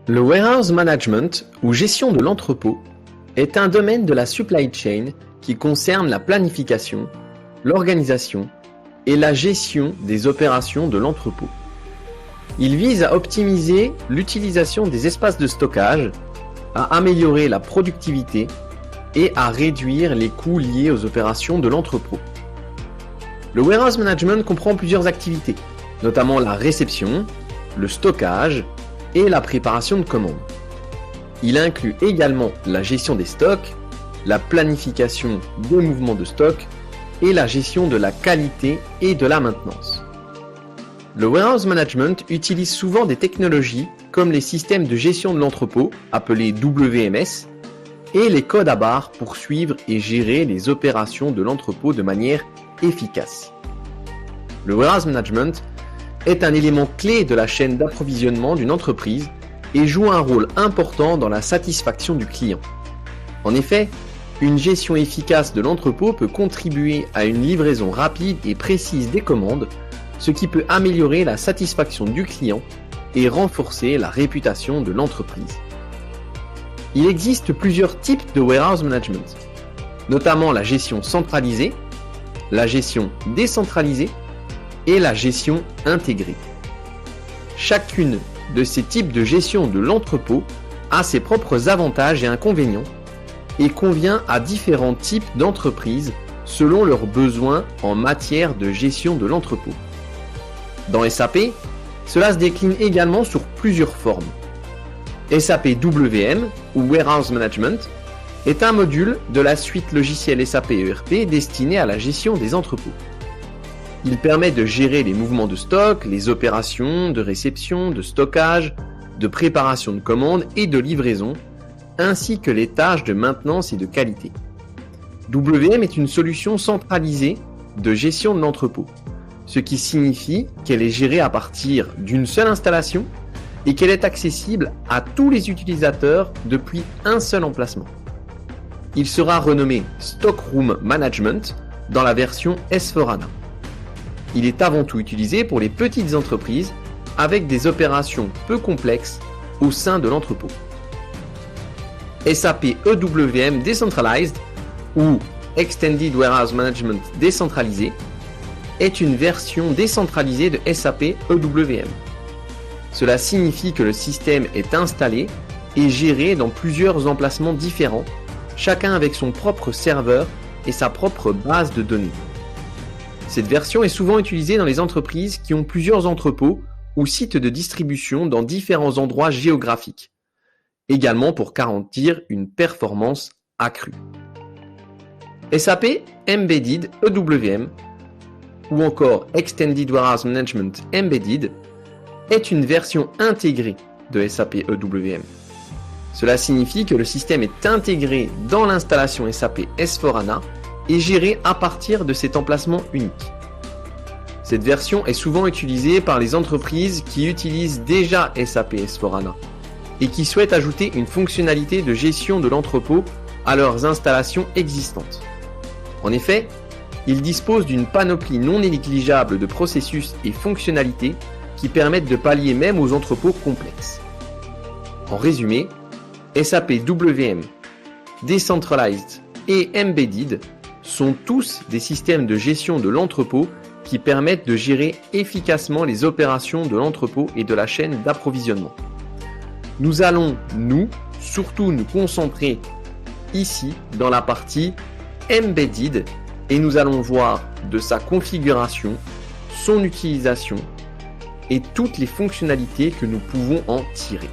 Le warehouse management, ou gestion de l'entrepôt, est un domaine de la supply chain qui concerne la planification, l'organisation et la gestion des opérations de l'entrepôt. Il vise à optimiser l'utilisation des espaces de stockage, à améliorer la productivité et à réduire les coûts liés aux opérations de l'entrepôt. Le warehouse management comprend plusieurs activités, notamment la réception, le stockage et la préparation de commandes. Il inclut également la gestion des stocks, la planification des mouvements de stock et la gestion de la qualité et de la maintenance. Le warehouse management utilise souvent des technologies comme les systèmes de gestion de l'entrepôt, appelés WMS, et les codes à barres pour suivre et gérer les opérations de l'entrepôt de manière efficace. Le warehouse management est un élément clé de la chaîne d'approvisionnement d'une entreprise et joue un rôle important dans la satisfaction du client. En effet, une gestion efficace de l'entrepôt peut contribuer à une livraison rapide et précise des commandes, ce qui peut améliorer la satisfaction du client et renforcer la réputation de l'entreprise. Il existe plusieurs types de warehouse management, notamment la gestion centralisée, la gestion décentralisée et la gestion intégrée. Chacune de ces types de gestion de l'entrepôt a ses propres avantages et inconvénients et convient à différents types d'entreprises selon leurs besoins en matière de gestion de l'entrepôt. Dans SAP, cela se décline également sur plusieurs formes. SAP WM ou Warehouse Management est un module de la suite logicielle SAP ERP destiné à la gestion des entrepôts. Il permet de gérer les mouvements de stock, les opérations de réception, de stockage, de préparation de commandes et de livraison, ainsi que les tâches de maintenance et de qualité. WM est une solution centralisée de gestion de l'entrepôt, ce qui signifie qu'elle est gérée à partir d'une seule installation et qu'elle est accessible à tous les utilisateurs depuis un seul emplacement. Il sera renommé Stockroom Management dans la version S/4HANA. Il est avant tout utilisé pour les petites entreprises avec des opérations peu complexes au sein de l'entrepôt. SAP EWM Decentralized ou Extended Warehouse Management décentralisé est une version décentralisée de SAP EWM. Cela signifie que le système est installé et géré dans plusieurs emplacements différents, chacun avec son propre serveur et sa propre base de données. Cette version est souvent utilisée dans les entreprises qui ont plusieurs entrepôts ou sites de distribution dans différents endroits géographiques, également pour garantir une performance accrue. SAP Embedded EWM ou encore Extended Warehouse Management Embedded est une version intégrée de SAP EWM. Cela signifie que le système est intégré dans l'installation SAP S/4HANA et géré à partir de cet emplacement unique. Cette version est souvent utilisée par les entreprises qui utilisent déjà SAP S/4HANA et qui souhaitent ajouter une fonctionnalité de gestion de l'entrepôt à leurs installations existantes. En effet, ils disposent d'une panoplie non négligeable de processus et fonctionnalités qui permettent de pallier même aux entrepôts complexes. En résumé, SAP WM, Decentralized et Embedded sont tous des systèmes de gestion de l'entrepôt qui permettent de gérer efficacement les opérations de l'entrepôt et de la chaîne d'approvisionnement. Nous allons, surtout nous concentrer ici dans la partie Embedded et nous allons voir de sa configuration, son utilisation et toutes les fonctionnalités que nous pouvons en tirer.